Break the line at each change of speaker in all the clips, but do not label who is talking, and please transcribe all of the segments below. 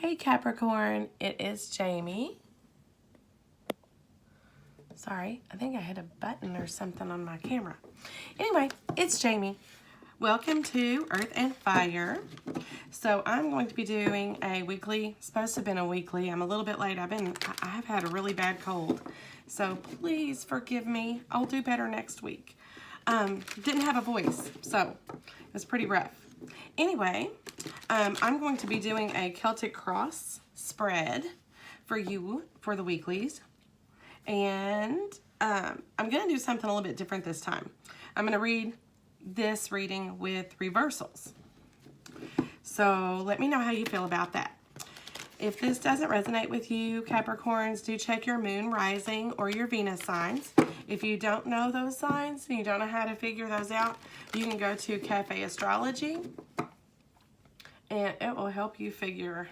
Hey Capricorn, it is Jamie. Sorry, I think I hit a button or something on my camera. Anyway, it's Jamie. Welcome to Earth and Fire. So I'm going to be doing a weekly, supposed to have been a weekly. I'm a little bit late. I have had a really bad cold. So please forgive me. I'll do better next week. Didn't have a voice, so it was pretty rough. Anyway, I'm going to be doing a Celtic cross spread for you for the weeklies. And I'm going to do something a little bit different this time. I'm going to read this reading with reversals. So let me know how you feel about that. If this doesn't resonate with you, Capricorns, do check your moon rising or your Venus signs. If you don't know those signs and you don't know how to figure those out, you can go to Cafe Astrology and it will help you figure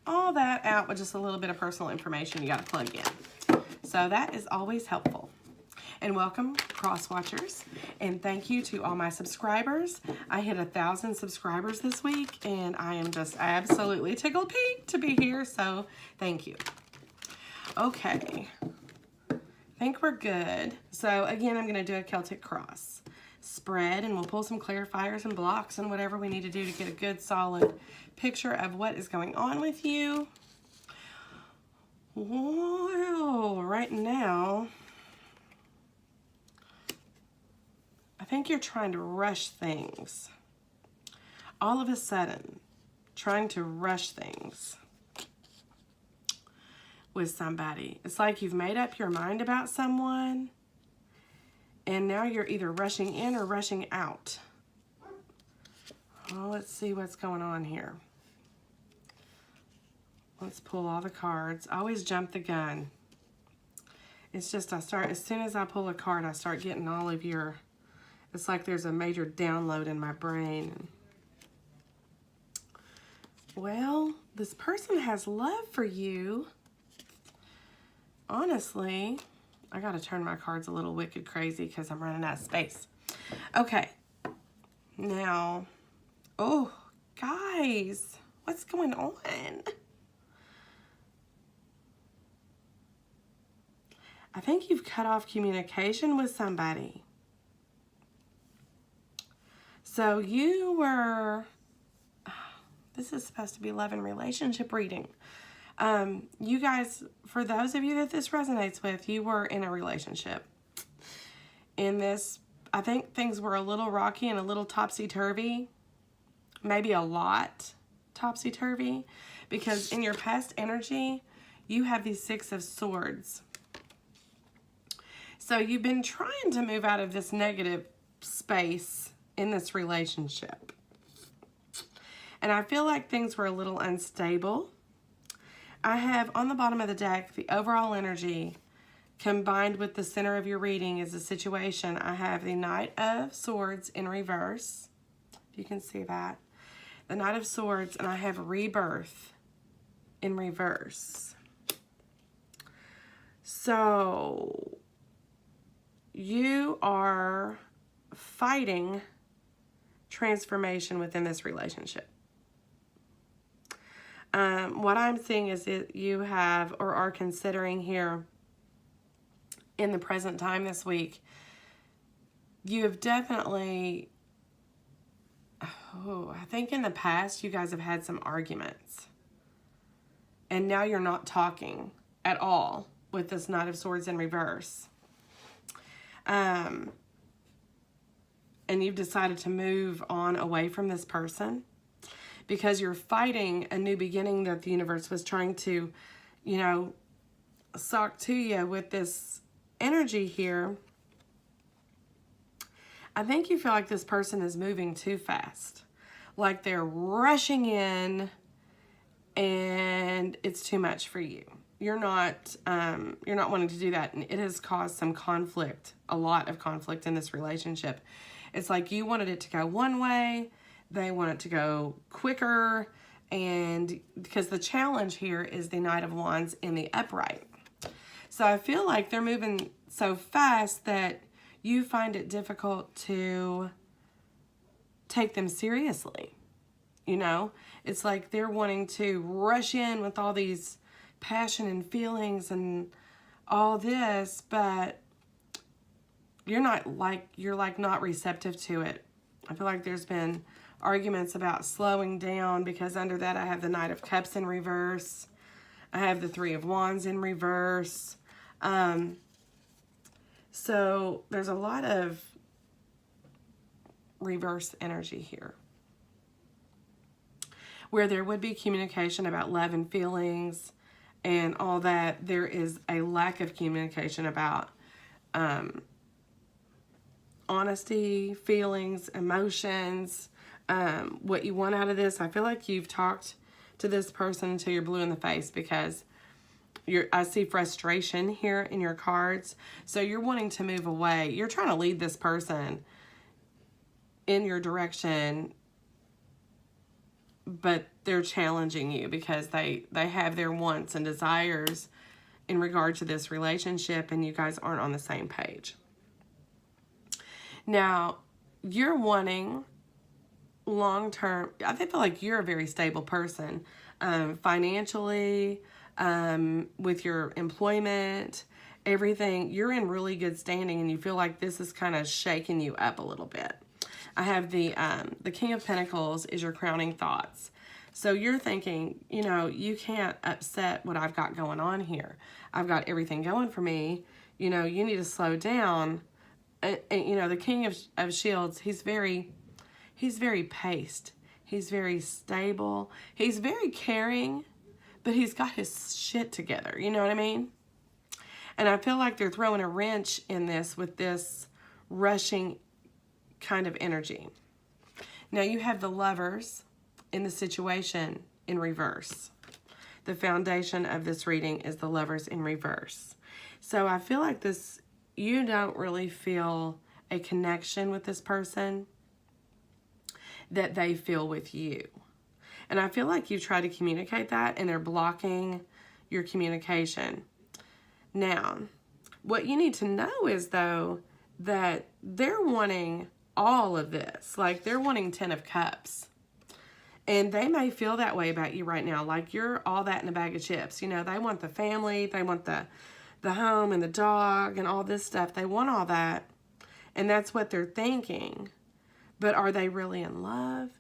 all that out with just a little bit of personal information you got to plug in. So that is always helpful. And welcome, cross watchers, and thank you to all my subscribers. I hit 1,000 subscribers this week, and I am just absolutely tickled pink to be here, so thank you. Okay, I think we're good. So again, I'm gonna do a Celtic cross spread, and we'll pull some clarifiers and blocks and whatever we need to do to get a good solid picture of what is going on with you. Well, right now, I think you're trying to rush things. All of a sudden, trying to rush things with somebody. It's like you've made up your mind about someone, and now you're either rushing in or rushing out. Well, let's see what's going on here. Let's pull all the cards. I always jump the gun. It's just as soon as I pull a card, I start getting all of your... It's like there's a major download in my brain. Well, this person has love for you. Honestly, I gotta turn my cards a little wicked crazy because I'm running out of space. Okay, now, oh, guys, what's going on? I think you've cut off communication with somebody. So you were, this is supposed to be love and relationship reading. You guys, for those of you that this resonates with, you were in a relationship. In this, I think things were a little rocky and a little topsy-turvy. Maybe a lot topsy-turvy. Because in your past energy, you have these 6 of Swords. So you've been trying to move out of this negative space in this relationship. And I feel like things were a little unstable. I have on the bottom of the deck, the overall energy combined with the center of your reading is a situation. I have the Knight of Swords in reverse. If you can see that. The Knight of Swords, and I have Rebirth in reverse. So you are fighting transformation within this relationship. What I'm seeing is that you have or are considering here in the present time this week, you have definitely, I think in the past you guys have had some arguments. And now you're not talking at all with this Knight of Swords in reverse. And you've decided to move on away from this person because you're fighting a new beginning that the universe was trying to, you know, sock to you with this energy here. I think you feel like this person is moving too fast. Like they're rushing in and it's too much for you. You're not wanting to do that, and it has caused some conflict, a lot of conflict in this relationship. It's like you wanted it to go one way, they want it to go quicker, and because the challenge here is the Knight of Wands in the upright. So I feel like they're moving so fast that you find it difficult to take them seriously. you know? It's like they're wanting to rush in with all these passion and feelings and all this, but you're not receptive to it. I feel like there's been arguments about slowing down, because under that I have the Knight of Cups in reverse. I have the Three of Wands in reverse. So there's a lot of reverse energy here, where there would be communication about love and feelings and all that. There is a lack of communication about honesty, feelings, emotions, what you want out of this. I feel like you've talked to this person until you're blue in the face, because I see frustration here in your cards. So you're wanting to move away. You're trying to lead this person in your direction, but they're challenging you because they have their wants and desires in regard to this relationship, and you guys aren't on the same page. Now, you're wanting long-term. I feel like you're a very stable person, financially, with your employment, everything. You're in really good standing, and you feel like this is kind of shaking you up a little bit. I have the King of Pentacles is your crowning thoughts. So you're thinking, you know, you can't upset what I've got going on here. I've got everything going for me. You know, you need to slow down. And you know, the King of Shields, he's very paced. He's very stable. He's very caring, but he's got his shit together. You know what I mean? And I feel like they're throwing a wrench in this with this rushing kind of energy. Now you have the Lovers in the situation in reverse. The foundation of this reading is the Lovers in reverse. So I feel like you don't really feel a connection with this person that they feel with you. And I feel like you try to communicate that, and they're blocking your communication. Now, what you need to know is, though, that they're wanting all of this. Like, they're wanting 10 of Cups. And they may feel that way about you right now. Like, you're all that in a bag of chips. You know, they want the family. They want the home and the dog and all this stuff. They want all that. And that's what they're thinking. But are they really in love?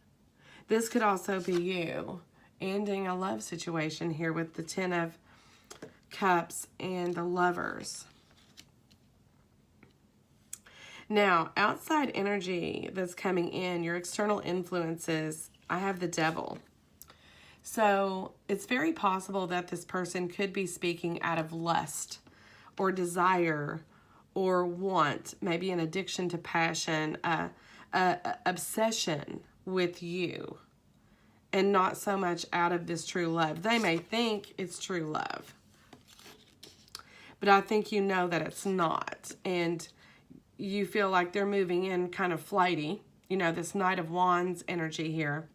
This could also be you ending a love situation here with the 10 of Cups and the Lovers. Now, outside energy that's coming in, your external influences, I have the Devil. So it's very possible that this person could be speaking out of lust or desire or want, maybe an addiction to passion, obsession with you, and not so much out of this true love. They may think it's true love, but I think you know that it's not, and you feel like they're moving in kind of flighty, you know, this Knight of Wands energy here,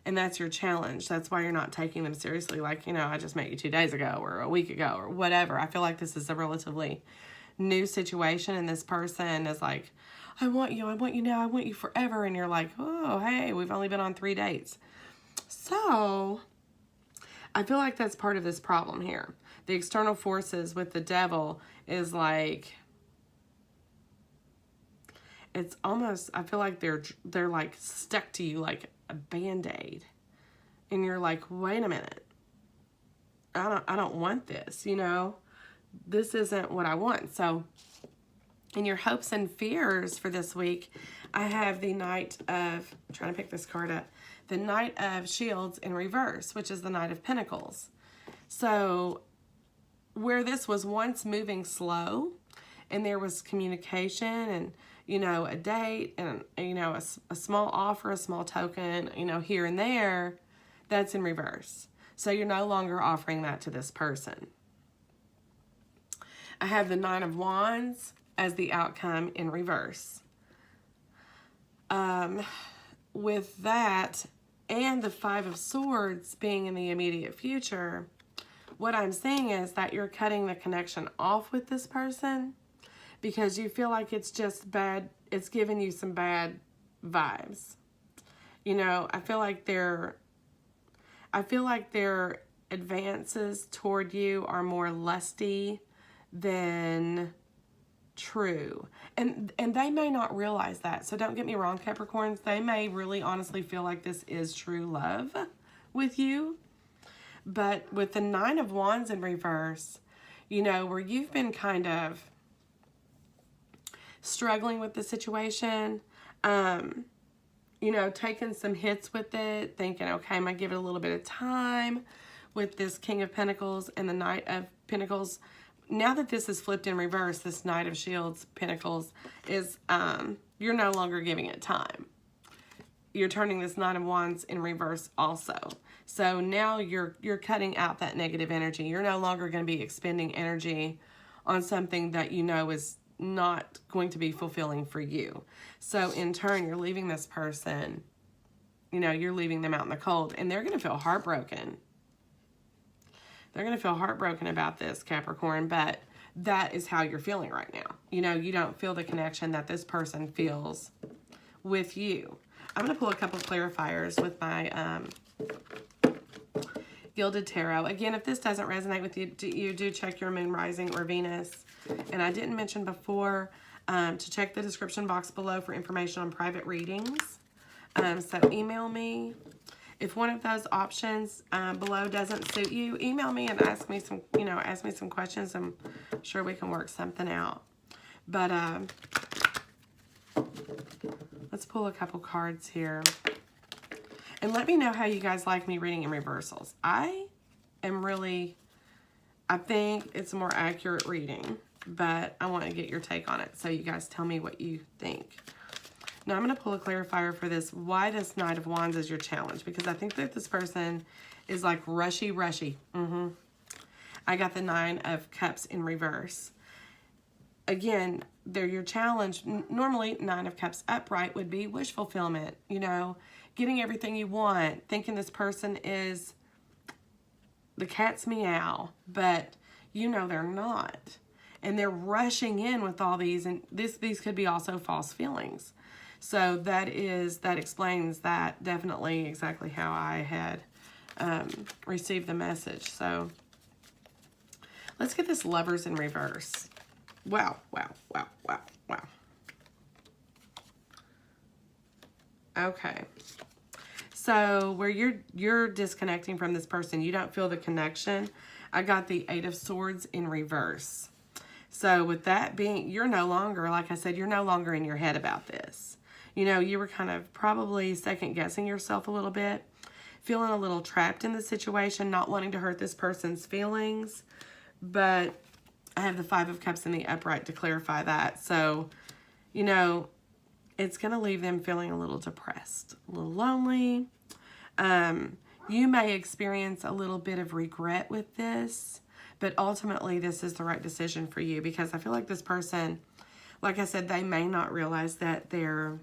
and that's your challenge. That's why you're not taking them seriously, like, you know, I just met you 2 days ago or a week ago or whatever. I feel like this is a relatively new situation, and this person is like, I want you now, I want you forever, and you're like, oh, hey, we've only been on 3 dates. So I feel like that's part of this problem here. The external forces with the Devil is like, it's almost, I feel like they're like stuck to you like a Band-Aid, and you're like, wait a minute, I don't want this, you know, this isn't what I want. So in your hopes and fears for this week, I have the Knight of, I'm trying to pick this card up, the Knight of Shields in reverse, which is the Knight of Pentacles. So where this was once moving slow, and there was communication and, you know, a date and, you know, a small offer, a small token, you know, here and there, that's in reverse. So you're no longer offering that to this person. I have the Nine of Wands as the outcome in reverse. With that and the Five of Swords being in the immediate future, what I'm seeing is that you're cutting the connection off with this person because you feel like it's just bad, it's giving you some bad vibes. You know, I feel like their advances toward you are more lusty than true. And they may not realize that. So don't get me wrong, Capricorns. They may really honestly feel like this is true love with you. But with the Nine of Wands in reverse, you know, where you've been kind of struggling with the situation, you know, taking some hits with it, thinking, okay, I'm going to give it a little bit of time with this King of Pentacles and the Knight of Pentacles. Now that this is flipped in reverse, this Knight of Shields, Pentacles, is, you're no longer giving it time. You're turning this Nine of Wands in reverse also. So now you're cutting out that negative energy. You're no longer going to be expending energy on something that you know is not going to be fulfilling for you. So in turn, you're leaving this person, you know, you're leaving them out in the cold, and they're going to feel heartbroken. They're going to feel heartbroken about this, Capricorn, but that is how you're feeling right now. You know, you don't feel the connection that this person feels with you. I'm going to pull a couple clarifiers with my Gilded Tarot. Again, if this doesn't resonate with you, you do check your moon, rising, or Venus. And I didn't mention before to check the description box below for information on private readings. So email me. If one of those options below doesn't suit you, email me and ask me some, you know, ask me some questions. I'm sure we can work something out. But let's pull a couple cards here. And let me know how you guys like me reading in reversals. I think it's a more accurate reading, but I want to get your take on it. So you guys tell me what you think. Now I'm going to pull a clarifier for this. Why this Knight of Wands is your challenge? Because I think that this person is like rushy. I got the Nine of Cups in reverse. Again, they're your challenge. Normally, Nine of Cups upright would be wish fulfillment. You know, getting everything you want. Thinking this person is the cat's meow. But you know they're not. And they're rushing in with all these. And these could be also false feelings. So that explains that definitely exactly how I had received the message. So let's get this Lovers in reverse. Wow. Okay. So where you're disconnecting from this person, you don't feel the connection. I got the Eight of Swords in reverse. So with that being, you're no longer, like I said, you're no longer in your head about this. You know, you were kind of probably second guessing yourself a little bit, feeling a little trapped in the situation, not wanting to hurt this person's feelings. But I have the Five of Cups in the upright to clarify that. So, you know, it's going to leave them feeling a little depressed, a little lonely. You may experience a little bit of regret with this, but ultimately this is the right decision for you, because I feel like this person, like I said, they may not realize that their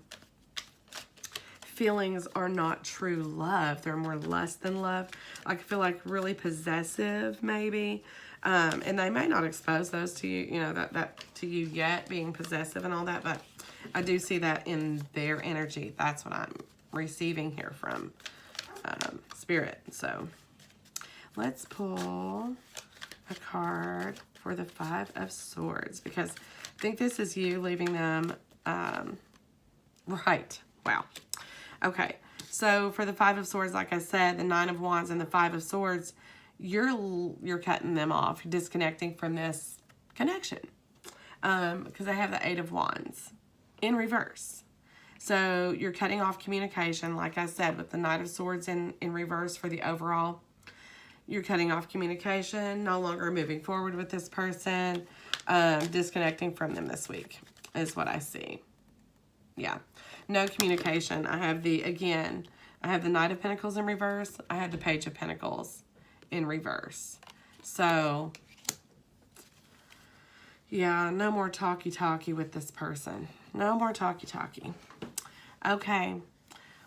feelings are not true love. They're more lust than love. I feel like really possessive, maybe. And they may not expose those to you, you know, that to you yet, being possessive and all that, but I do see that in their energy. That's what I'm receiving here from Spirit. So let's pull a card for the Five of Swords, because I think this is you leaving them, right. Wow. Okay. So for the Five of Swords, like I said, the Nine of Wands and the Five of Swords, you're cutting them off, disconnecting from this connection. Because I have the Eight of Wands in reverse. So you're cutting off communication, like I said, with the Knight of Swords in reverse for the overall. You're cutting off communication, no longer moving forward with this person, disconnecting from them this week is what I see. Yeah, no communication. I have the Knight of Pentacles in reverse. I have the Page of Pentacles in reverse. So, yeah, no more talky-talky with this person. No more talky-talky. Okay.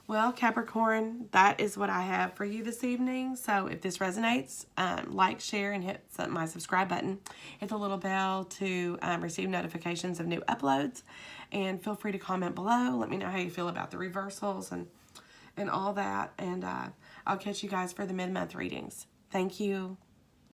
Well, Capricorn, that is what I have for you this evening. So if this resonates, like, share, and hit my subscribe button. Hit the little bell to receive notifications of new uploads. And feel free to comment below. Let me know how you feel about the reversals and and all that. And I'll catch you guys for the mid-month readings. Thank you.